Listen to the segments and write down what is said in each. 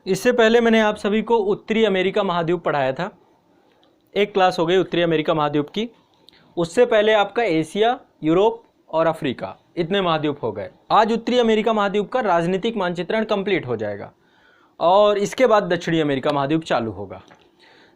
इससे पहले मैंने आप सभी को उत्तरी अमेरिका महाद्वीप पढ़ाया था। एक क्लास हो गई उत्तरी अमेरिका महाद्वीप की। उससे पहले आपका एशिया, यूरोप और अफ्रीका, इतने महाद्वीप हो गए। आज उत्तरी अमेरिका महाद्वीप का राजनीतिक मानचित्रण कंप्लीट हो जाएगा और इसके बाद दक्षिणी अमेरिका महाद्वीप चालू होगा।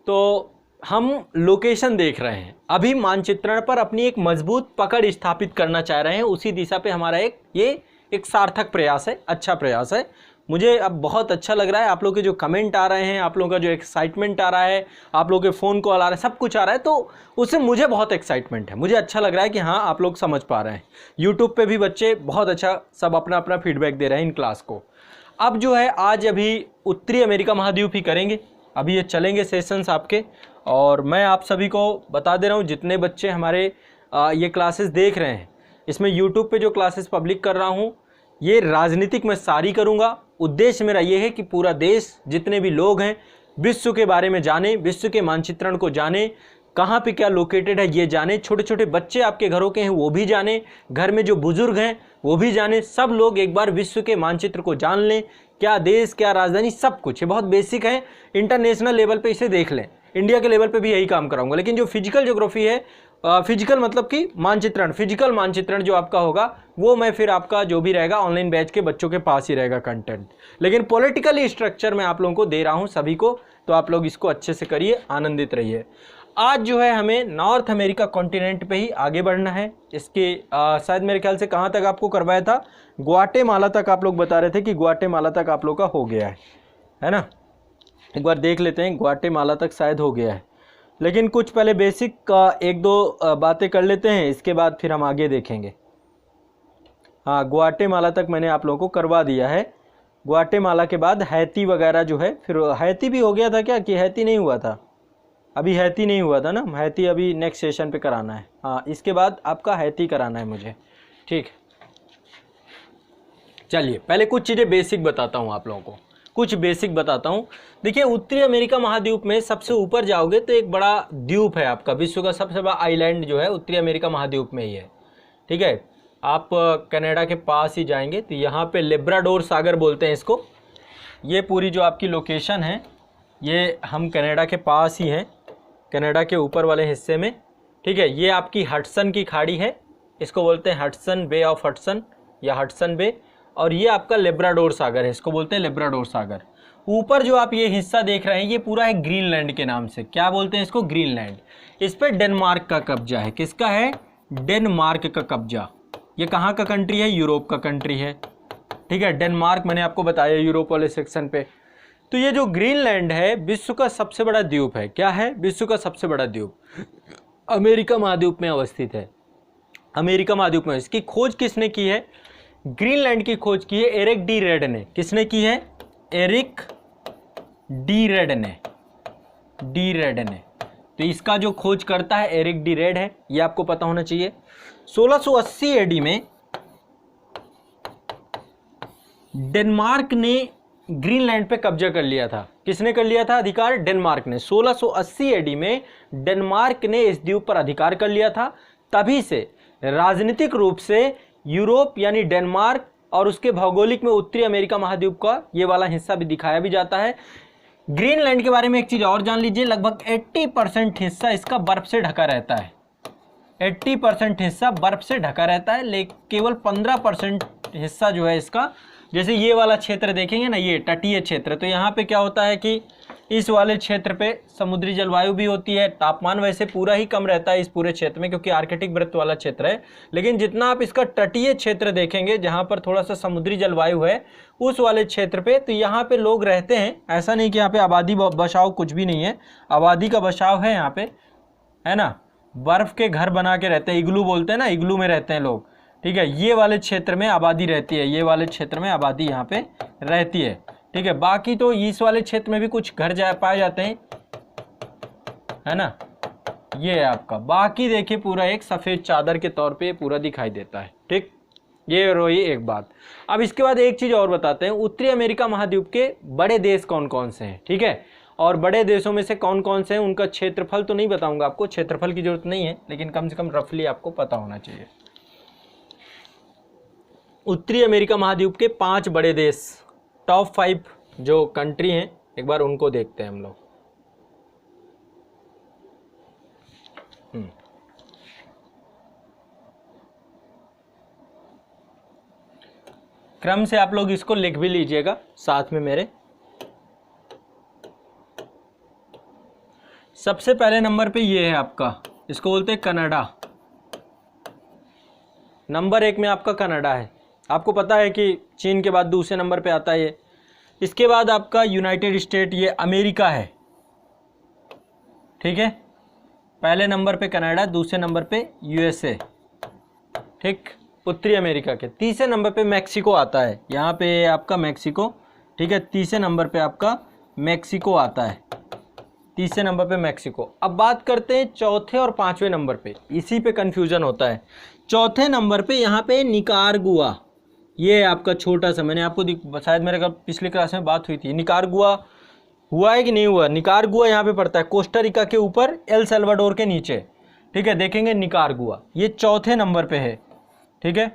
तो हम लोकेशन देख रहे हैं, अभी मानचित्रण पर अपनी एक मजबूत पकड़ स्थापित करना चाह रहे हैं। उसी दिशा पे हमारा एक सार्थक प्रयास है, अच्छा प्रयास है। मुझे अब बहुत अच्छा लग रहा है। आप लोग के जो कमेंट आ रहे हैं, आप लोगों का जो एक्साइटमेंट आ रहा है, आप लोगों के फ़ोन कॉल आ रहा है, सब कुछ आ रहा है, तो उससे मुझे बहुत एक्साइटमेंट है। मुझे अच्छा लग रहा है कि हाँ, आप लोग समझ पा रहे हैं। यूट्यूब पे भी बच्चे बहुत अच्छा सब अपना अपना फीडबैक दे रहे हैं इन क्लास को। अब जो है आज अभी उत्तरी अमेरिका महाद्वीप ही करेंगे। अभी ये चलेंगे सेशंस आपके, और मैं आप सभी को बता दे रहा हूँ, जितने बच्चे हमारे ये क्लासेस देख रहे हैं, इसमें यूट्यूब पे जो क्लासेस पब्लिक कर रहा हूँ, ये राजनीतिक मैं सारी करूँगा। उद्देश्य मेरा ये है कि पूरा देश, जितने भी लोग हैं, विश्व के बारे में जाने, विश्व के मानचित्रण को जाने, कहाँ पे क्या लोकेटेड है ये जाने। छोटे छोटे बच्चे आपके घरों के हैं वो भी जाने, घर में जो बुजुर्ग हैं वो भी जाने। सब लोग एक बार विश्व के मानचित्र को जान लें, क्या देश, क्या राजधानी, सब कुछ। ये बहुत बेसिक है, इंटरनेशनल लेवल पे इसे देख लें। इंडिया के लेवल पे भी यही काम कराऊंगा, लेकिन जो फिजिकल ज्योग्राफी है, फिजिकल मतलब कि मानचित्रण, फिजिकल मानचित्रण जो आपका होगा, वो मैं फिर आपका जो भी रहेगा ऑनलाइन बैच के बच्चों के पास ही रहेगा कंटेंट। लेकिन पॉलिटिकली स्ट्रक्चर मैं आप लोगों को दे रहा हूँ सभी को, तो आप लोग इसको अच्छे से करिए, आनंदित रहिए। आज जो है हमें नॉर्थ अमेरिका कॉन्टिनेंट पे ही आगे बढ़ना है। इसके शायद मेरे ख्याल से कहाँ तक आपको करवाया था, ग्वाटेमाला तक आप लोग बता रहे थे कि ग्वाटेमाला तक आप लोग का हो गया है ना। एक बार देख लेते हैं, ग्वाटेमाला तक शायद हो गया है, लेकिन कुछ पहले बेसिक का एक दो बातें कर लेते हैं, इसके बाद फिर हम आगे देखेंगे। हाँ, ग्वाटेमाला तक मैंने आप लोगों को करवा दिया है। ग्वाटेमाला के बाद हैती वगैरह जो है, फिर हैती भी हो गया था क्या, कि हैती नहीं हुआ था? अभी हैती नहीं हुआ था ना, हैती अभी नेक्स्ट सेशन पे कराना है। हाँ, इसके बाद आपका हैती कराना है मुझे, ठीक है। चलिए पहले कुछ चीज़ें बेसिक बताता हूँ आप लोगों को, कुछ बेसिक बताता हूँ। देखिए, उत्तरी अमेरिका महाद्वीप में सबसे ऊपर जाओगे तो एक बड़ा द्वीप है आपका, विश्व का सबसे बड़ा आइलैंड जो है उत्तरी अमेरिका महाद्वीप में ही है, ठीक है। आप कनाडा के पास ही जाएंगे तो यहाँ पे लेब्राडोर सागर बोलते हैं इसको। ये पूरी जो आपकी लोकेशन है, ये हम कनाडा के पास ही हैं, कनाडा के ऊपर वाले हिस्से में, ठीक है। ये आपकी हडसन की खाड़ी है, इसको बोलते हैं हडसन, बे ऑफ हडसन या हडसन बे। और ये आपका लेब्राडोर सागर है, इसको बोलते हैं लेब्राडोर सागर। ऊपर जो आप ये हिस्सा देख रहे हैं, ये पूरा है ग्रीनलैंड के नाम से। क्या बोलते हैं इसको? ग्रीनलैंड। इस पर डेनमार्क का कब्जा है। किसका है? डेनमार्क का कब्जा। ये कहाँ का कंट्री है? यूरोप का कंट्री है, ठीक है। डेनमार्क मैंने आपको बताया यूरोप वाले सेक्शन पे। तो ये जो ग्रीनलैंड है विश्व का सबसे बड़ा द्वीप है। क्या है? विश्व का सबसे बड़ा द्वीप अमेरिका महाद्वीप में अवस्थित है। अमेरिका महाद्वीप में इसकी खोज किसने की है? ग्रीनलैंड की खोज की है एरिक डी रेड ने। किसने की है? एरिक डी रेड ने, डी रेड ने। तो इसका जो खोज करता है एरिक डी रेड है, ये आपको पता होना चाहिए। 1680 एडी में डेनमार्क ने ग्रीनलैंड पे कब्जा कर लिया था। किसने कर लिया था अधिकार? डेनमार्क ने। 1680 एडी में डेनमार्क ने इस द्वीप पर अधिकार कर लिया था। तभी से राजनीतिक रूप से यूरोप यानी डेनमार्क और उसके भौगोलिक में उत्तरी अमेरिका महाद्वीप का ये वाला हिस्सा भी दिखाया भी जाता है। ग्रीनलैंड के बारे में एक चीज और जान लीजिए, लगभग 80% हिस्सा इसका बर्फ से ढका रहता है। 80% हिस्सा बर्फ से ढका रहता है, लेकिन केवल 15% हिस्सा जो है इसका, जैसे ये वाला क्षेत्र देखेंगे ना, ये तटीय क्षेत्र, तो यहाँ पे क्या होता है कि इस वाले क्षेत्र पे समुद्री जलवायु भी होती है। तापमान वैसे पूरा ही कम रहता है इस पूरे क्षेत्र में, क्योंकि आर्कटिक वृत्त वाला क्षेत्र है। लेकिन जितना आप इसका तटीय क्षेत्र देखेंगे, जहाँ पर थोड़ा सा समुद्री जलवायु है, उस वाले क्षेत्र पे, तो यहाँ पे लोग रहते हैं। ऐसा नहीं कि यहाँ पे आबादी बसाव कुछ भी नहीं है, आबादी का बसाव है यहाँ पे, है ना। बर्फ के घर बना के रहते हैं, इग्लू बोलते हैं ना, इग्लू में रहते हैं लोग, ठीक है। ये वाले क्षेत्र में आबादी रहती है, ये वाले क्षेत्र में आबादी यहाँ पे रहती है, ठीक है। बाकी तो इस वाले क्षेत्र में भी कुछ घर पाए जाते हैं, है ना। ये है आपका। बाकी देखिए पूरा एक सफेद चादर के तौर पे पूरा दिखाई देता है, ठीक। ये रही एक बात। अब इसके बाद एक चीज और बताते हैं, उत्तरी अमेरिका महाद्वीप के बड़े देश कौन कौन से हैं, ठीक है। और बड़े देशों में से कौन कौन से हैं, उनका क्षेत्रफल तो नहीं बताऊंगा आपको, क्षेत्रफल की जरूरत नहीं है, लेकिन कम से कम रफली आपको पता होना चाहिए। उत्तरी अमेरिका महाद्वीप के 5 बड़े देश, टॉप 5 जो कंट्री हैं एक बार उनको देखते हैं हम लोग। क्रम से आप लोग इसको लिख भी लीजिएगा साथ में मेरे। सबसे पहले नंबर पे ये है आपका, इसको बोलते हैं कनाडा। नंबर 1 में आपका कनाडा है। आपको पता है कि चीन के बाद दूसरे नंबर पे आता है ये। इसके बाद आपका यूनाइटेड स्टेट, ये अमेरिका है, ठीक है। पहले नंबर पे कनाडा, दूसरे नंबर पे यूएसए, ठीक, उत्तरी अमेरिका के। तीसरे नंबर पे मैक्सिको आता है, यहाँ पे आपका मैक्सिको, ठीक है। तीसरे नंबर पे आपका मैक्सिको आता है, तीसरे नंबर पे मैक्सिको। अब बात करते हैं चौथे और पांचवें नंबर पे, इसी पे कंफ्यूजन होता है। चौथे नंबर पे यहाँ पे निकारागुआ, ये आपका छोटा सा, मैंने आपको शायद मेरे का पिछली क्लास में बात हुई थी। निकारागुआ हुआ है कि नहीं हुआ? निकारागुआ यहाँ पे पड़ता है कोस्टा रिका के ऊपर, एल सल्वाडोर के नीचे, ठीक है। देखेंगे निकारागुआ, ये चौथे नंबर पे है, ठीक है।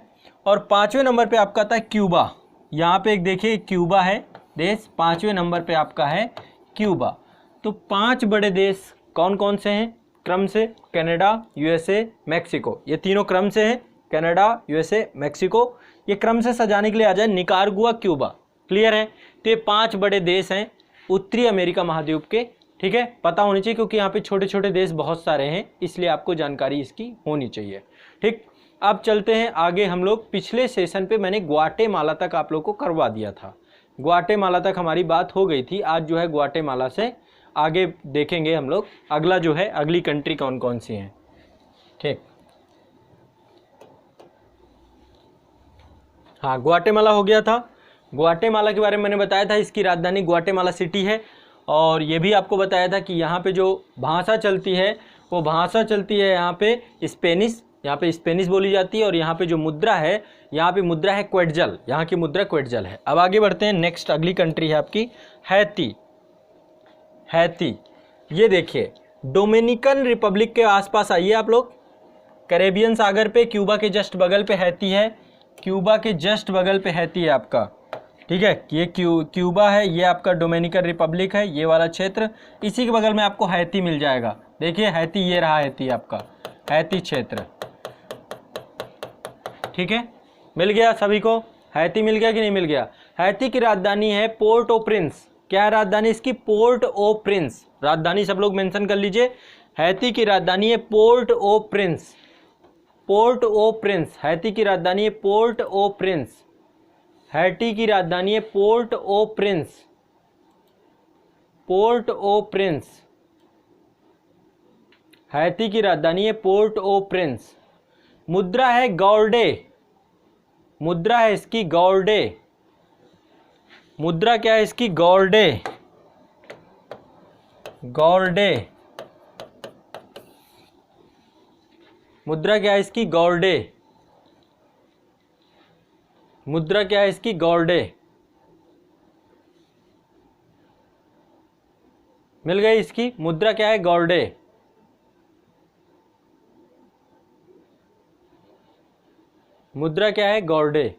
और पांचवें नंबर पे आपका आता है क्यूबा। यहाँ पे एक देखिए क्यूबा है देश, पांचवें नंबर पे आपका है क्यूबा। तो 5 बड़े देश कौन कौन से हैं क्रम से? कनाडा, यूएसए, मैक्सिको, ये तीनों क्रम से हैं। कनाडा, यूएसए, मैक्सिको, ये क्रम से सजाने के लिए आ जाए निकारागुआ, क्यूबा। क्लियर है? तो ये 5 बड़े देश हैं उत्तरी अमेरिका महाद्वीप के, ठीक है। पता होनी चाहिए क्योंकि यहाँ पे छोटे छोटे देश बहुत सारे हैं, इसलिए आपको जानकारी इसकी होनी चाहिए, ठीक। अब चलते हैं आगे हम लोग। पिछले सेशन पे मैंने ग्वाटेमाला तक आप लोग को करवा दिया था, ग्वाटेमाला तक हमारी बात हो गई थी। आज जो है ग्वाटेमाला से आगे देखेंगे हम लोग, अगला जो है अगली कंट्री कौन कौन सी हैं, ठीक। हाँ, ग्वाटेमाला हो गया था। ग्वाटेमाला के बारे में मैंने बताया था, इसकी राजधानी ग्वाटेमाला सिटी है। और ये भी आपको बताया था कि यहाँ पे जो भाषा चलती है वो भाषा चलती है यहाँ पे स्पेनिश, यहाँ पे स्पेनिश बोली जाती है। और यहाँ पे जो मुद्रा है, यहाँ पे मुद्रा है क्वेटजल, यहाँ की मुद्रा क्वेटजल है। अब आगे बढ़ते हैं, नेक्स्ट अगली कंट्री है आपकी हैती। हैती, ये देखिए डोमिनिकन रिपब्लिक के आसपास आइए आप लोग, कैरेबियन सागर पे, क्यूबा के जस्ट बगल पे हैती है, क्यूबा के जस्ट बगल पे हैती है आपका, ठीक है। ये क्यूबा है, ये आपका डोमिनिकन रिपब्लिक है, ये वाला क्षेत्र। इसी के बगल में आपको हैती मिल जाएगा। देखिए हैती, ये रहा हैती आपका, हैती क्षेत्र, ठीक है। मिल गया सभी को? हैती मिल गया कि नहीं मिल गया? हैती की राजधानी है पोर्ट ओ प्रिंस। क्या है राजधानी इसकी? पोर्ट ओ प्रिंस। राजधानी सब लोग मेंशन कर लीजिए। हैती की राजधानी है पोर्ट ओ प्रिंस, पोर्ट ओ प्रिंस। हैती की राजधानी है पोर्ट ओ प्रिंस। हैती की राजधानी है पोर्ट ओ प्रिंस, पोर्ट ओ प्रिंस। हैती की राजधानी है पोर्ट ओ प्रिंस। मुद्रा है गौरडे, मुद्रा है इसकी गौरडे। मुद्रा क्या है इसकी? गौरडे, गौरडे। मुद्रा क्या है इसकी? गौरडे। मुद्रा क्या है इसकी? गौरडे। मिल गई इसकी मुद्रा क्या है? गौरडे। मुद्रा क्या है? गौरडे।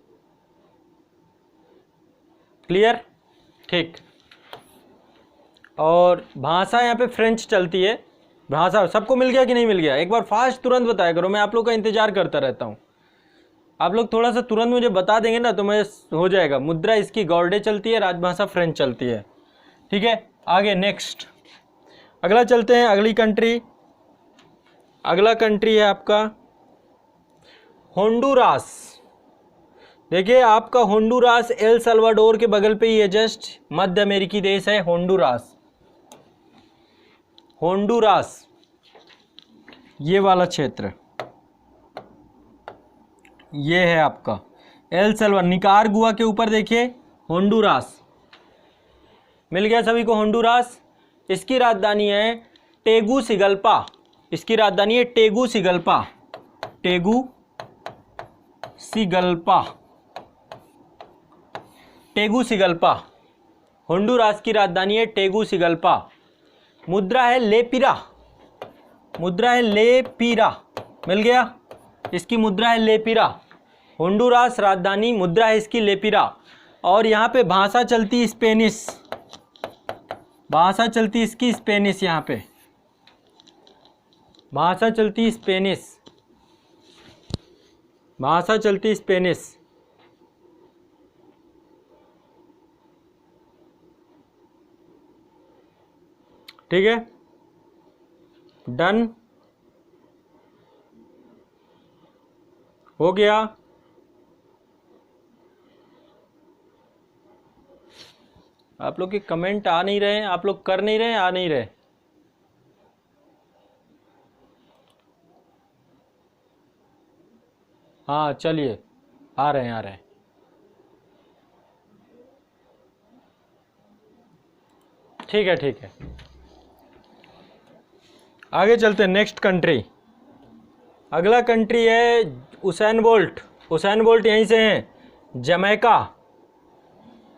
क्लियर? ठीक। और भाषा यहाँ पे फ्रेंच चलती है। भाषा सबको मिल गया कि नहीं मिल गया? एक बार फास्ट तुरंत बताया करो, मैं आप लोग का इंतजार करता रहता हूँ। आप लोग थोड़ा सा तुरंत मुझे बता देंगे ना तो मैं हो जाएगा। मुद्रा इसकी गौरडे चलती है, राजभाषा फ्रेंच चलती है, ठीक है। आगे नेक्स्ट अगला चलते हैं, अगली कंट्री। अगला कंट्री है आपका होंडुरास। देखिए आपका होंडुरास एल सल्वाडोर के बगल पे ही है, जस्ट मध्य अमेरिकी देश है होंडुरास। होंडुरास ये वाला क्षेत्र, ये है आपका एल सल्वाडोर। निकारागुआ के ऊपर देखिए होंडुरास। मिल गया सभी को होंडुरास। इसकी राजधानी है टेगुसिगल्पा। इसकी राजधानी है टेगुसिगल्पा, टेगुसिगल्पा, टेगुसिगल्पा। होंडुरास की राजधानी है टेगुसिगल्पा। मुद्रा है लेपिरा, मुद्रा है लेपिरा। मिल गया? इसकी मुद्रा है लेपिरा। होंडुरास राजधानी, मुद्रा है इसकी लेपिरा। और यहाँ पे भाषा चलती स्पेनिश, भाषा चलती इसकी स्पेनिश, यहाँ पे भाषा चलती स्पेनिश, भाषा चलती स्पेनिश। ठीक है, डन हो गया। आप लोग के कमेंट आ नहीं रहे हैं, आप लोग कर नहीं रहे, आ नहीं रहे। हाँ चलिए, आ रहे हैं, आ रहे हैं। ठीक है, ठीक है, आगे चलते हैं। नेक्स्ट कंट्री, अगला कंट्री है उसैन बोल्ट। उसैन बोल्ट यहीं से हैं, जमैका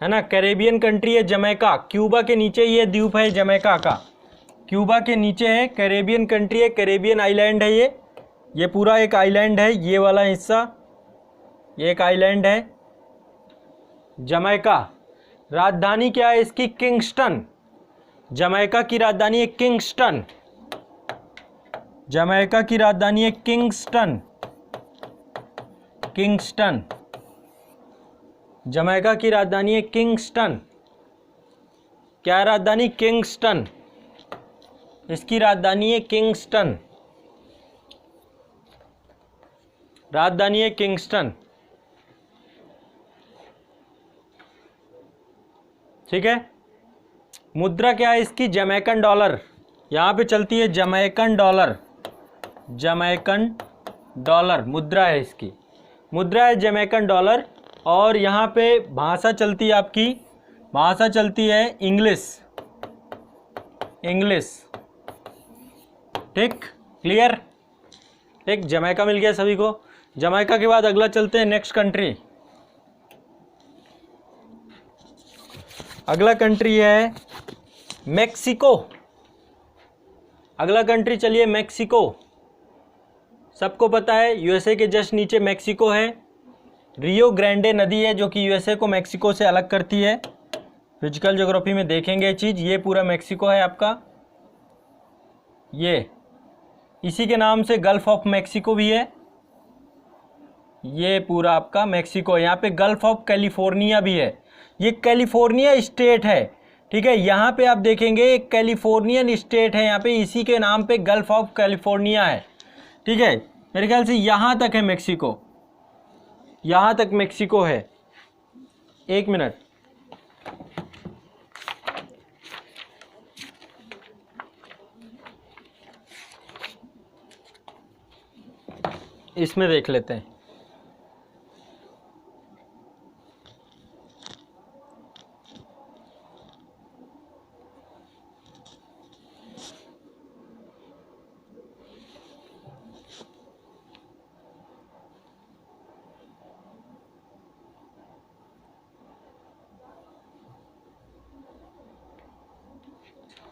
है ना, कैरेबियन कंट्री है जमैका। क्यूबा के नीचे ये द्वीप है जमैका का, क्यूबा के नीचे है, कैरेबियन कंट्री है, कैरेबियन आइलैंड है ये पूरा एक आइलैंड है, ये वाला हिस्सा ये एक आइलैंड है जमैका। राजधानी क्या है इसकी? किंगस्टन। जमैका की राजधानी है किंगस्टन, जमैका की राजधानी है किंगस्टन, किंगस्टन। जमैका की राजधानी है किंगस्टन। क्या राजधानी? किंगस्टन, इसकी राजधानी है किंगस्टन, राजधानी है किंगस्टन। ठीक है, मुद्रा क्या है इसकी? Jamaican dollar. यहाँ पे चलती है जमैकन डॉलर, जमैकन डॉलर मुद्रा है इसकी, मुद्रा है जमैकन डॉलर। और यहाँ पे भाषा चलती है आपकी, भाषा चलती है इंग्लिश, इंग्लिश। ठीक, क्लियर। ठीक, जमैका मिल गया सभी को। जमैका के बाद अगला चलते हैं नेक्स्ट कंट्री। अगला कंट्री है मेक्सिको। अगला कंट्री चलिए मेक्सिको। सबको पता है यूएसए के जस्ट नीचे मेक्सिको है। रियो ग्रांडे नदी है जो कि यूएसए को मेक्सिको से अलग करती है। फिजिकल ज्योग्राफी में देखेंगे ये चीज़। ये पूरा मेक्सिको है आपका, ये इसी के नाम से गल्फ ऑफ मेक्सिको भी है। ये पूरा आपका मेक्सिको है। यहाँ पे गल्फ ऑफ कैलिफोर्निया भी है, ये कैलिफोर्निया स्टेट है। ठीक है, यहाँ पे आप देखेंगे एक कैलिफोर्नियन स्टेट है, यहाँ पे इसी के नाम पे गल्फ ऑफ कैलिफोर्निया है। ठीक है, मेरे ख्याल से यहाँ तक है मेक्सिको, यहाँ तक मेक्सिको है। एक मिनट, इसमें देख लेते हैं।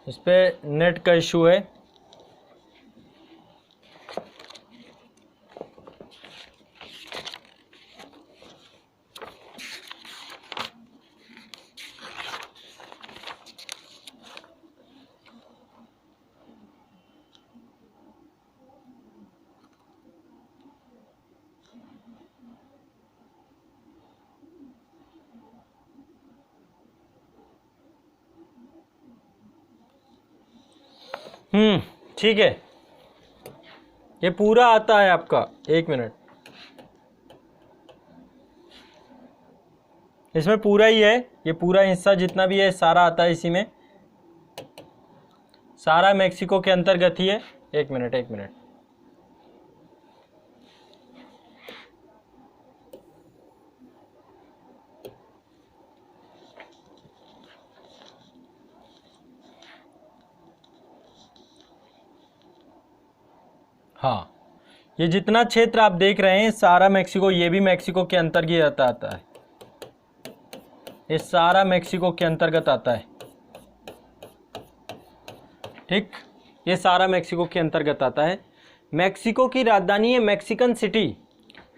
इस पे नेट का इशू है। ठीक है, ये पूरा आता है आपका। एक मिनट, इसमें पूरा ही है, ये पूरा हिस्सा जितना भी है सारा आता है इसी में, सारा मेक्सिको के अंतर्गत ही है। एक मिनट, एक मिनट, हाँ, ये जितना क्षेत्र आप देख रहे हैं सारा मेक्सिको, ये भी मेक्सिको के अंतर्गत आता है। ये सारा मेक्सिको के अंतर्गत आता है। ठीक, ये सारा मेक्सिको के अंतर्गत आता है। मेक्सिको की राजधानी है मैक्सिकन सिटी,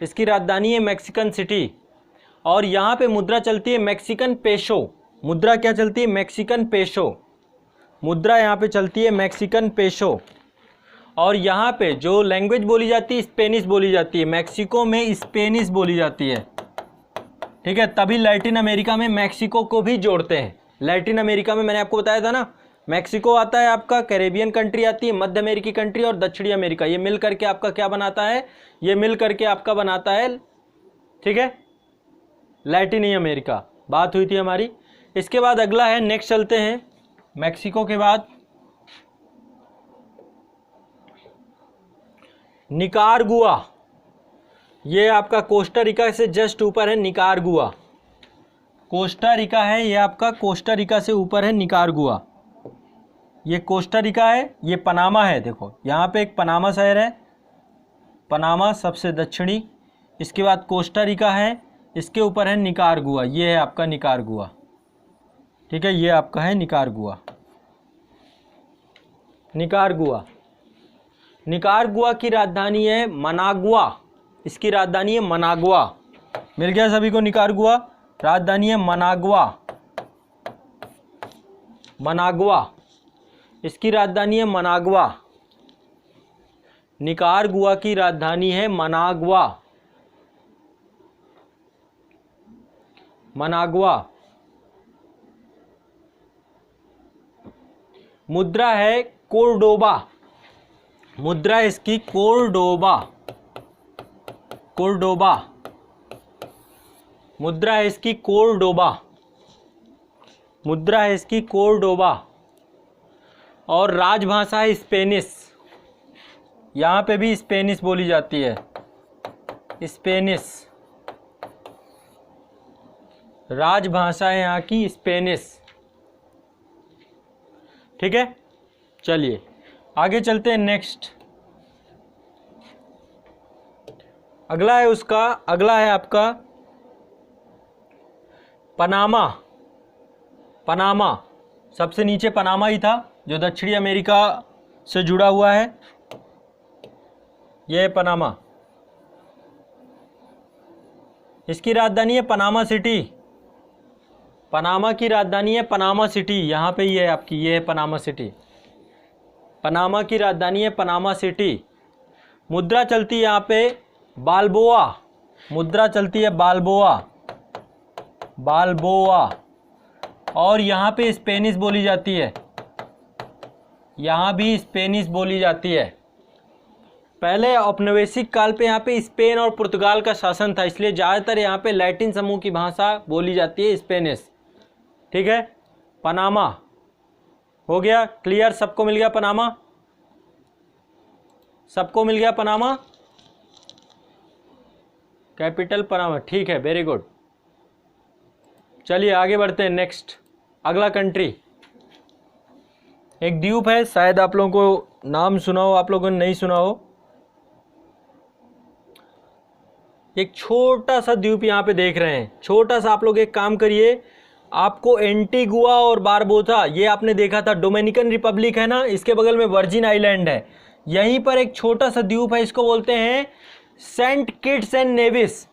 इसकी राजधानी है मैक्सिकन सिटी। और यहाँ पे मुद्रा चलती है मैक्सिकन पेसो। मुद्रा क्या चलती है? Mexican peso. मुद्रा यहाँ पे चलती है मैक्सिकन पेसो। और यहाँ पे जो लैंग्वेज बोली जाती है स्पेनिश बोली जाती है। मैक्सिको में स्पेनिश बोली जाती है, ठीक है। तभी लैटिन अमेरिका में मैक्सिको को भी जोड़ते हैं। लैटिन अमेरिका में मैंने आपको बताया था ना, मैक्सिको आता है आपका, कैरेबियन कंट्री आती है, मध्य अमेरिकी कंट्री और दक्षिणी अमेरिका, ये मिल करके आपका क्या बनाता है? ये मिल करके आपका बनाता है, ठीक है, लैटिनी अमेरिका। बात हुई थी हमारी। इसके बाद अगला है, नेक्स्ट चलते हैं, मैक्सिको के बाद निकारागुआ। ये आपका कोस्टा रिका से जस्ट ऊपर है निकारागुआ। कोस्टा रिका है ये आपका, कोस्टा रिका से ऊपर है निकारागुआ। ये कोस्टा रिका है, ये पनामा है। देखो यहाँ पे एक पनामा शहर है, पनामा सबसे दक्षिणी। इसके बाद कोस्टा रिका है, इसके ऊपर है निकारागुआ। ये है आपका निकारागुआ, ठीक है। ये आपका है निकारागुआ। निकारागुआ, निकारागुआ की राजधानी है मनागुआ। इसकी राजधानी है मनागुआ। मिल गया सभी को? निकारागुआ राजधानी है मनागुआ। मनागुआ, इसकी राजधानी है मनागुआ। निकारागुआ की राजधानी है मनागुआ। मनागुआ। मुद्रा है कोर्डोबा। मुद्रा इसकी कोर्डोबा। कोर्डोबा, मुद्रा है इसकी कोर्डोबा। मुद्रा है इसकी कोर्डोबा। और राजभाषा है स्पेनिश। यहाँ पे भी स्पेनिश बोली जाती है, स्पेनिश। राजभाषा है यहाँ की स्पेनिश, ठीक है। चलिए आगे चलते हैं। नेक्स्ट अगला है उसका, अगला है आपका पनामा। पनामा सबसे नीचे पनामा ही था, जो दक्षिणी अमेरिका से जुड़ा हुआ है। यह है पनामा। इसकी राजधानी है पनामा सिटी। पनामा की राजधानी है पनामा सिटी। यहाँ पे ये है आपकी, ये है पनामा सिटी। पनामा की राजधानी है पनामा सिटी। मुद्रा चलती है यहाँ पे बाल्बोआ। मुद्रा चलती है बाल्बोआ। बाल्बोआ। और यहाँ पे स्पेनिश बोली जाती है। यहाँ भी स्पेनिश बोली जाती है। पहले औपनिवेशिक काल पे यहाँ पे स्पेन और पुर्तगाल का शासन था, इसलिए ज़्यादातर यहाँ पे लैटिन समूह की भाषा बोली जाती है स्पेनिश, ठीक है। पनामा हो गया क्लियर? सबको मिल गया पनामा? सबको मिल गया पनामा? कैपिटल पनामा, ठीक है, वेरी गुड। चलिए आगे बढ़ते हैं। नेक्स्ट अगला कंट्री एक द्वीप है, शायद आप लोगों को नाम सुना हो, आप लोगों ने नहीं सुना हो। एक छोटा सा द्वीप यहाँ पे देख रहे हैं, छोटा सा। आप लोग एक काम करिए, आपको एंटीगुआ और बारबोसा, ये आपने देखा था, डोमिनिकन रिपब्लिक है ना, इसके बगल में वर्जिन आइलैंड है। यहीं पर एक छोटा सा द्वीप है, इसको बोलते हैं Saint Kitts and Nevis.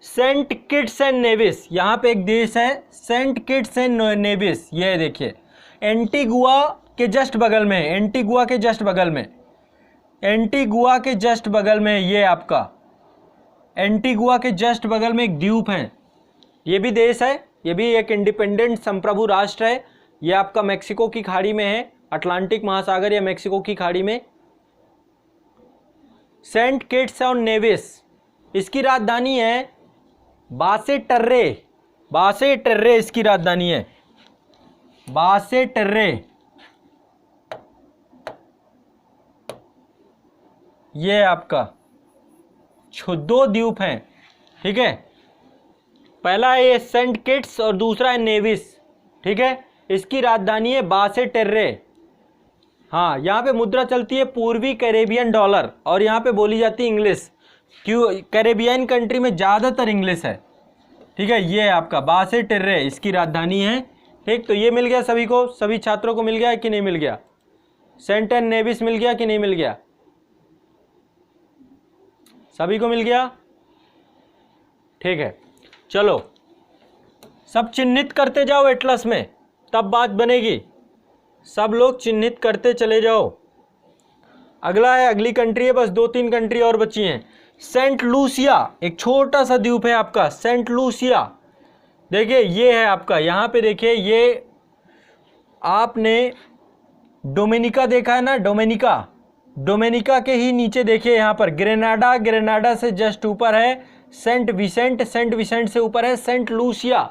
Saint Kitts and Nevis, यहाँ पे एक देश है सेंट किट्स एंड नेविस। ये देखिए एंटीगुआ के जस्ट बगल में, एंटीगुआ के जस्ट बगल में, एंटीगुआ के जस्ट बगल में, ये आपका एंटीगुआ के जस्ट बगल में एक द्वीप है। ये भी देश है, ये भी एक इंडिपेंडेंट संप्रभु राष्ट्र है। ये आपका मेक्सिको की खाड़ी में है, अटलांटिक महासागर या मेक्सिको की खाड़ी में। सेंट किट्स और नेविस, इसकी राजधानी है बासे टर्रे। बासे टर्रे इसकी राजधानी है, बासे टर्रे। ये आपका दो द्वीप हैं, ठीक है। पहला है ये सेंट किट्स और दूसरा है नेविस, ठीक है। इसकी राजधानी है बासे टेर्रे। हाँ, यहाँ पे मुद्रा चलती है पूर्वी कैरेबियन डॉलर और यहाँ पे बोली जाती है इंग्लिश। क्यों? कैरेबियन कंट्री में ज़्यादातर इंग्लिश है, ठीक है। ये है आपका बासे टेर्रे, इसकी राजधानी है, ठीक। तो ये मिल गया सभी को, सभी छात्रों को मिल गया कि नहीं मिल गया? सेंट एंड नेविस मिल गया कि नहीं मिल गया? सभी को मिल गया, ठीक है। चलो सब चिन्हित करते जाओ एटलस में, तब बात बनेगी। सब लोग चिन्हित करते चले जाओ। अगला है, अगली कंट्री है, बस 2-3 कंट्री और बची हैं। सेंट लूसिया, एक छोटा सा द्वीप है आपका सेंट लूसिया। देखिए ये है आपका, यहाँ पे देखिए, ये आपने डोमिनिका देखा है ना, डोमिनिका, डोमिनिका के ही नीचे देखिए यहाँ पर ग्रेनाडा, ग्रेनाडा से जस्ट ऊपर है सेंट विसेंट, सेंट विसेंट से ऊपर है सेंट लूसिया।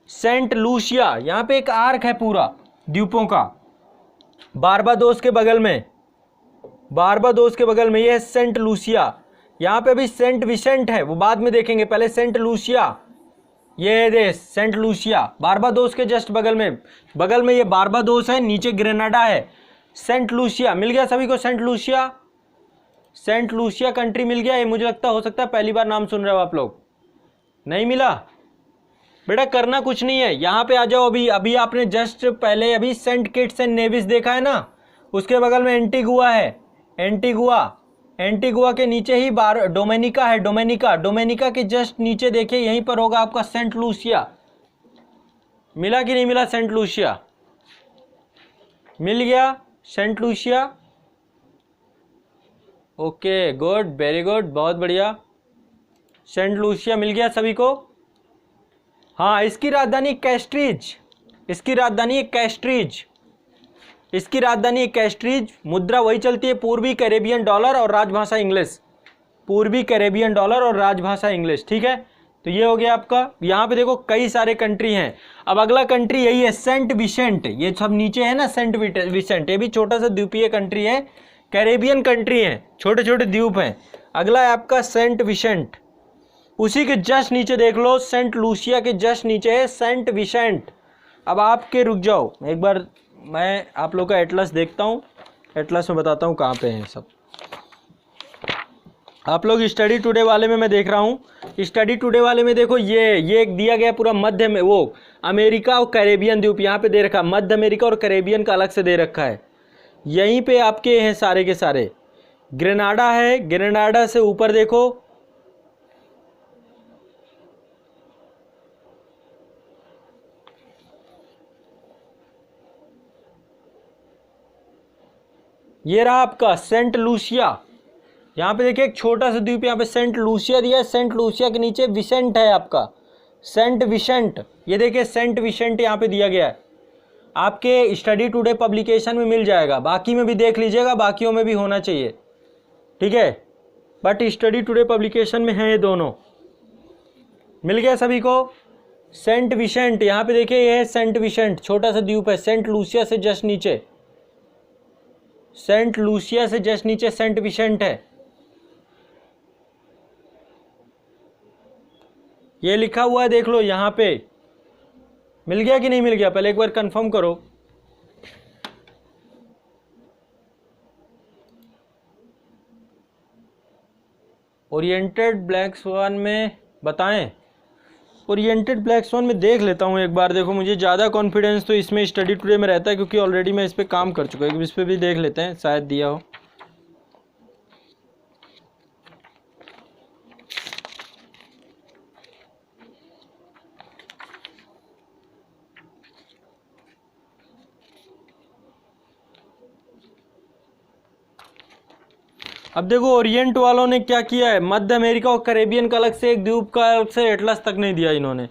सेंट लूसिया, यहाँ पे एक आर्क है पूरा द्वीपों का। बारबाडोस के बगल में, बारबाडोस के बगल में ये है सेंट लूसिया। यहाँ पे भी सेंट विसेंट है, वो बाद में देखेंगे, पहले सेंट लूसिया। ये देश सेंट लूसिया, बारबाडोस के जस्ट बगल में ये बारबाडोस है, नीचे ग्रेनाडा है। सेंट लूसिया मिल गया सभी को, Saint Lucia, Saint Lucia country मिल गया। ये मुझे लगता हो सकता है पहली बार नाम सुन रहे हो आप लोग, नहीं मिला बेटा, करना कुछ नहीं है, यहाँ पे आ जाओ। अभी आपने जस्ट पहले अभी सेंट किट्स एंड नेविस देखा है ना, उसके बगल में एंटीगुआ है, एंटीगुआ के नीचे ही डोमिनिका है, डोमिनिका के जस्ट नीचे देखिए, यहीं पर होगा आपका सेंट लूसिया। मिला कि नहीं मिला? सेंट लूसिया मिल गया, Saint Lucia. Okay good, very good, बहुत बढ़िया, सेंट लूसिया मिल गया सभी को। हाँ, इसकी राजधानी कैस्ट्रीज, इसकी राजधानी कैस्ट्रीज, इसकी राजधानी कैस्ट्रीज। मुद्रा वही चलती है, पूर्वी कैरेबियन डॉलर और राजभाषा इंग्लिश, पूर्वी कैरेबियन डॉलर और राजभाषा इंग्लिश। ठीक है, तो ये हो गया आपका। यहाँ पे देखो कई सारे कंट्री हैं। अब अगला कंट्री यही है सेंट विसेंट, ये सब नीचे है ना सेंट विसेंट, ये भी छोटा सा द्वीपीय कंट्री है, कैरेबियन कंट्री है, छोटे छोटे द्वीप हैं। अगला है आपका सेंट विसेंट, उसी के जस्ट नीचे देख लो, सेंट लूसिया के जस्ट नीचे है सेंट विसेंट। अब आपके रुक जाओ एक बार, मैं आप लोग का एटलस देखता हूँ, एटलस में बताता हूँ कहाँ पे हैं सब। आप लोग स्टडी टुडे वाले में मैं देख रहा हूँ, स्टडी टुडे वाले में देखो, ये एक दिया गया पूरा मध्य में, वो अमेरिका और कैरेबियन द्वीप यहाँ पे दे रखा है, मध्य अमेरिका और कैरेबियन का अलग से दे रखा है। यहीं पे आपके हैं सारे के सारे। ग्रेनाडा है, ग्रेनाडा से ऊपर देखो, ये रहा आपका सेंट लूसिया। यहाँ पे देखिए एक छोटा सा द्वीप, यहाँ पे सेंट लूसिया दिया है, सेंट लूसिया के नीचे विसेंट है आपका, सेंट विसेंट। ये देखिए सेंट विसेंट यहाँ पे दिया गया है, आपके स्टडी टुडे पब्लिकेशन में मिल जाएगा, बाकी में भी देख लीजिएगा, बाकियों में भी होना चाहिए, ठीक है, बट स्टडी टुडे पब्लिकेशन में है ये दोनों। मिल गया सभी को सेंट विसेंट। यहाँ पे देखिए ये है सेंट विसेंट, छोटा सा द्वीप है, सेंट लूसिया से जस्ट नीचे, सेंट लूसिया से जस्ट नीचे सेंट विसेंट है। ये लिखा हुआ है देख लो यहाँ पे, मिल गया कि नहीं मिल गया? पहले एक बार कंफर्म करो। ओरिएंटेड ब्लैक स्वान में बताएं, ओरिएंटेड ब्लैक स्वान में देख लेता हूँ एक बार। देखो मुझे ज़्यादा कॉन्फिडेंस तो इसमें स्टडी टुडे में रहता है, क्योंकि ऑलरेडी मैं इस पर काम कर चुका हूँ। इस पर भी देख लेते हैं, शायद दिया हो। अब देखो ओरिएंट वालों ने क्या किया है, मध्य अमेरिका और कैरेबियन का अलग से एक द्वीप का अलग से एटलस तक नहीं दिया इन्होंने,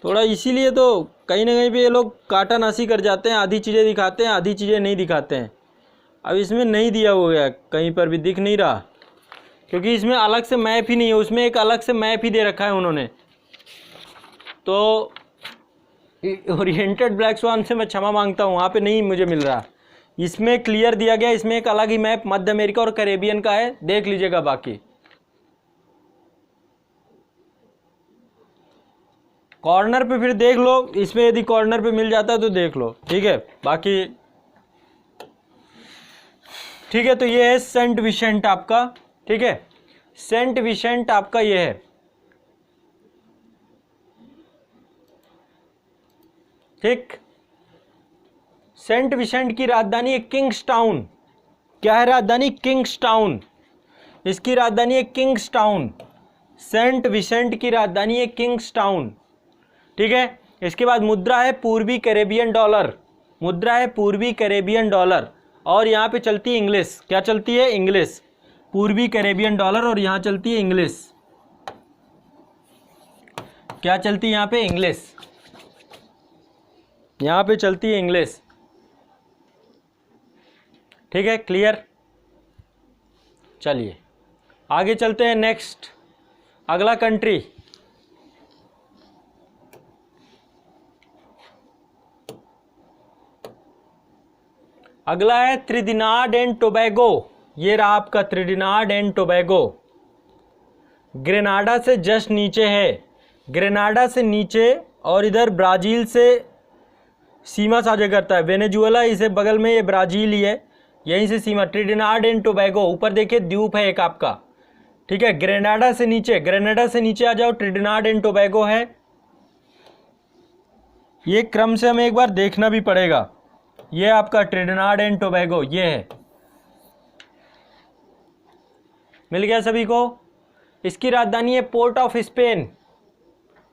थोड़ा इसीलिए तो कहीं ना कहीं पे ये लोग काटा नासी कर जाते हैं, आधी चीज़ें दिखाते हैं, आधी चीज़ें नहीं दिखाते हैं। अब इसमें नहीं दिया हो गया, कहीं पर भी दिख नहीं रहा, क्योंकि इसमें अलग से मैप ही नहीं है, उसमें एक अलग से मैप ही दे रखा है उन्होंने। तो ओरिएंटेड ब्लैक स्वान से मैं क्षमा मांगता हूँ, वहाँ पे नहीं मुझे मिल रहा, इसमें क्लियर दिया गया, इसमें एक अलग ही मैप मध्य अमेरिका और कैरेबियन का है, देख लीजिएगा। बाकी कॉर्नर पे फिर देख लो, इसमें यदि कॉर्नर पे मिल जाता है तो देख लो, ठीक है। बाकी ठीक है, तो ये है सेंट विसेंट आपका, ठीक है, सेंट विसेंट आपका ये है, ठीक। सेंट विसेंट की राजधानी है किंग्सटाउन। क्या है राजधानी? किंग्सटाउन। इसकी राजधानी है किंग्सटाउन। सेंट विसेंट की राजधानी है किंग्सटाउन, ठीक है। इसके बाद मुद्रा है पूर्वी कैरेबियन डॉलर, मुद्रा है पूर्वी कैरेबियन डॉलर, और यहाँ पे चलती है इंग्लिश। क्या चलती है? इंग्लिश। पूर्वी कैरेबियन डॉलर और यहाँ चलती है इंग्लिश। क्या चलती है यहाँ पे? इंग्लिश। यहाँ पे चलती है इंग्लिश। ठीक है, क्लियर। चलिए आगे चलते हैं। नेक्स्ट अगला कंट्री, अगला है त्रिनिदाद एंड टोबैगो। ये रहा आपका त्रिनिदाद एंड टोबैगो। ग्रेनाडा से जस्ट नीचे है, ग्रेनाडा से नीचे, और इधर ब्राज़ील से सीमा साझा करता है। वेनेजुएला इसे बगल में, ये ब्राज़ील ही है, यहीं से सीमा। त्रिनिदाद एंड टोबैगो, ऊपर देखिए द्वीप है एक आपका। ठीक है, ग्रेनाडा से नीचे, ग्रेनाडा से नीचे आ जाओ, त्रिनिदाद एंड टोबैगो है। ये क्रम से हमें एक बार देखना भी पड़ेगा। ये आपका त्रिनिदाद एंड टोबैगो ये है। मिल गया सभी को। इसकी राजधानी है पोर्ट ऑफ स्पेन।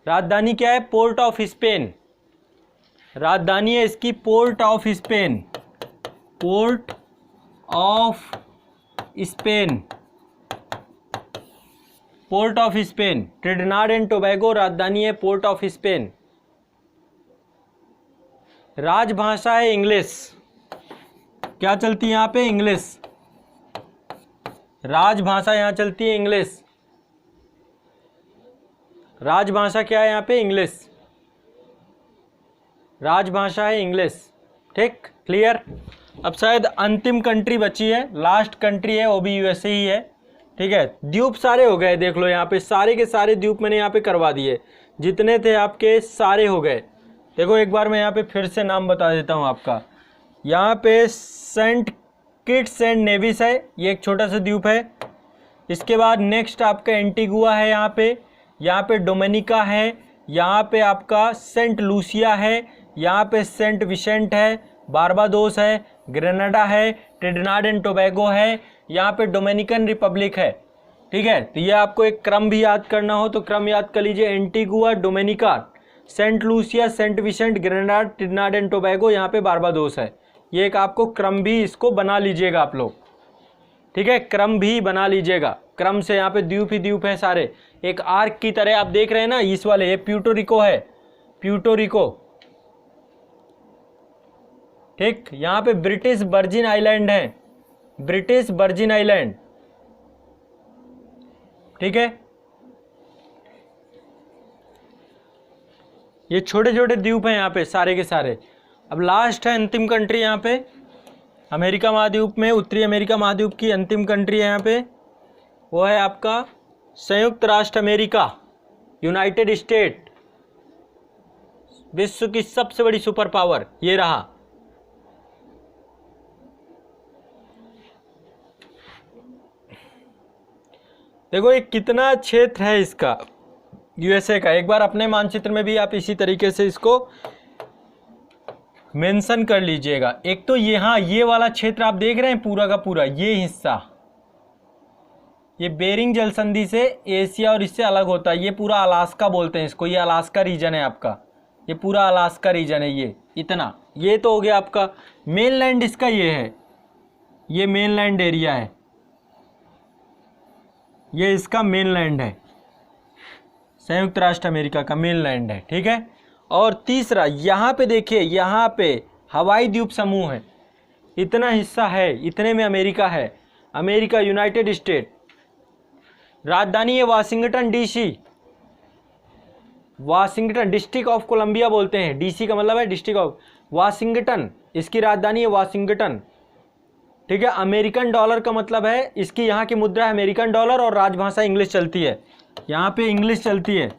राजधानी क्या है? Port of Spain. राजधानी है इसकी port of Spain, port of Spain, port of Spain. Trinidad and Tobago राजधानी है पोर्ट ऑफ स्पेन। राजभाषा है इंग्लिश। क्या चलती है यहाँ पे? इंग्लिश। राजभाषा यहाँ चलती है इंग्लिश। राजभाषा क्या है यहाँ पे? इंग्लिश। राजभाषा है इंग्लिश। ठीक, क्लियर। अब शायद अंतिम कंट्री बची है, लास्ट कंट्री है, वो भी यूएसए ही है। ठीक है, द्वीप सारे हो गए, देख लो यहाँ पे सारे के सारे द्वीप मैंने यहाँ पे करवा दिए, जितने थे आपके सारे हो गए। देखो एक बार मैं यहाँ पे फिर से नाम बता देता हूँ आपका। यहाँ पे सेंट किट्स एंड नेविस है, ये एक छोटा सा द्वीप है। इसके बाद नेक्स्ट आपका एंटीगुआ है, यहाँ पे डोमिनिका है, यहाँ पे आपका सेंट लूसिया है, यहाँ पे सेंट विसेंट है, बारबाडोस है, ग्रेनाडा है, त्रिनिदाद एंड टोबैगो है, यहाँ पे डोमिनिकन रिपब्लिक है। ठीक है, तो ये आपको एक क्रम भी याद करना हो तो क्रम याद कर लीजिए। Antigua, Dominica, Saint Lucia, Saint Vincent, Grenada, Trinidad and Tobago, यहाँ पे बारबाडोस है। ये एक आपको क्रम भी इसको बना लीजिएगा आप लोग। ठीक है, क्रम भी बना लीजिएगा। क्रम से यहाँ पे द्वीप ही द्वीप है सारे, एक आर्क की तरह आप देख रहे हैं ना इस वाले। ये प्यूर्टोरिको है, प्यूर्टोरिको। ठीक, यहाँ पे ब्रिटिश वर्जिन आइलैंड है, ब्रिटिश वर्जिन आइलैंड। ठीक है, ये छोटे छोटे द्वीप हैं यहाँ पे सारे के सारे। अब लास्ट है अंतिम कंट्री यहाँ पे अमेरिका महाद्वीप में, उत्तरी अमेरिका महाद्वीप की अंतिम कंट्री है यहाँ पे, वो है आपका संयुक्त राष्ट्र अमेरिका, यूनाइटेड स्टेट। विश्व की सबसे बड़ी सुपर पावर ये रहा। देखो ये कितना क्षेत्र है इसका, यूएसए का। एक बार अपने मानचित्र में भी आप इसी तरीके से इसको मेंशन कर लीजिएगा। एक तो यहाँ ये वाला क्षेत्र आप देख रहे हैं पूरा का पूरा, ये हिस्सा, ये बेरिंग जल संधि से एशिया और इससे अलग होता है। ये पूरा अलास्का बोलते हैं इसको, ये अलास्का रीजन है आपका, ये पूरा अलास्का रीजन है। ये इतना, ये तो हो गया आपका मेनलैंड इसका, ये है, ये मेनलैंड एरिया है, ये इसका मेनलैंड है, संयुक्त राष्ट्र अमेरिका का मेनलैंड है। ठीक है, और तीसरा यहाँ पे देखिए, यहाँ पे हवाई द्वीप समूह है, इतना हिस्सा है, इतने में अमेरिका है, अमेरिका यूनाइटेड स्टेट। राजधानी है Washington DC, Washington, District of Columbia बोलते हैं, डीसी का मतलब है डिस्ट्रिक्ट ऑफ वाशिंगटन, इसकी राजधानी है वाशिंगटन। ठीक है, अमेरिकन डॉलर का मतलब है, इसकी यहाँ की मुद्रा है अमेरिकन डॉलर और राजभाषा इंग्लिश चलती है, यहाँ पे इंग्लिश चलती है,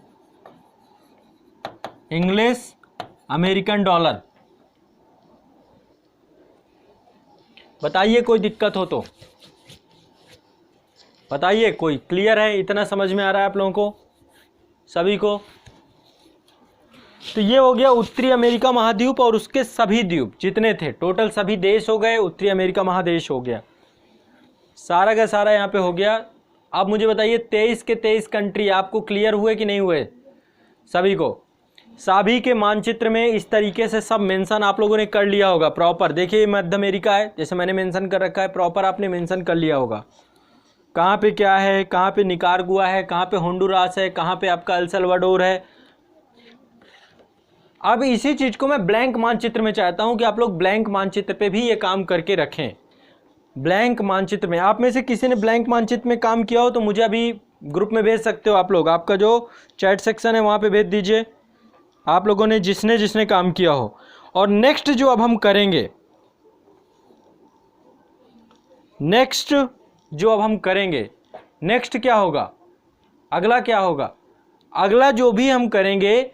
इंग्लिश अमेरिकन डॉलर। बताइए कोई दिक्कत हो तो बताइए, कोई क्लियर है? इतना समझ में आ रहा है आप लोगों को सभी को? तो ये हो गया उत्तरी अमेरिका महाद्वीप और उसके सभी द्वीप जितने थे, टोटल सभी देश हो गए, उत्तरी अमेरिका महादेश हो गया, सारा का सारा यहाँ पे हो गया। अब मुझे बताइए 23 के 23 कंट्री आपको क्लियर हुए कि नहीं हुए सभी को? सभी के मानचित्र में इस तरीके से सब मेंशन आप लोगों ने कर लिया होगा प्रॉपर। देखिए मध्य अमेरिका है, जैसे मैंने मेंशन कर रखा है, प्रॉपर आपने मेंशन कर लिया होगा कहाँ पे क्या है, कहाँ पे निकारागुआ है, कहाँ पे होंडुरास है, कहाँ पे आपका एल सल्वाडोर है। अब इसी चीज़ को मैं ब्लैंक मानचित्र में चाहता हूँ कि आप लोग ब्लैंक मानचित्र पे भी ये काम करके रखें। ब्लैंक मानचित्र में आप में से किसी ने ब्लैंक मानचित्र में काम किया हो तो मुझे अभी ग्रुप में भेज सकते हो आप लोग, आपका जो चैट सेक्शन है वहाँ पे भेज दीजिए आप लोगों ने जिसने जिसने काम किया हो। और नेक्स्ट जो अब हम करेंगे, नेक्स्ट क्या होगा, अगला क्या होगा, अगला जो भी हम करेंगे,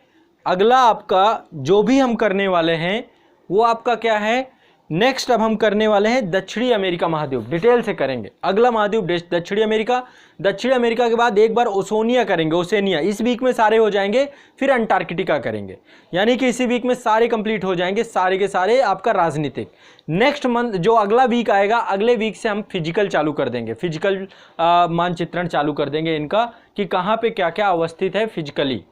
अगला आपका जो भी हम करने वाले हैं वो आपका क्या है, नेक्स्ट अब हम करने वाले हैं दक्षिणी अमेरिका महाद्वीप, डिटेल से करेंगे। अगला महाद्वीप दक्षिणी अमेरिका, दक्षिणी अमेरिका के बाद एक बार ओशोनिया करेंगे, ओशेनिया, इस वीक में सारे हो जाएंगे। फिर अंटार्कटिका करेंगे, यानी कि इसी वीक में सारे कंप्लीट हो जाएंगे, सारे के सारे आपका राजनीतिक। नेक्स्ट मंथ जो अगला वीक आएगा, अगले वीक से हम फिजिकल चालू कर देंगे, फिजिकल मानचित्रण चालू कर देंगे इनका कि कहाँ पे क्या क्या अवस्थित है फिजिकली।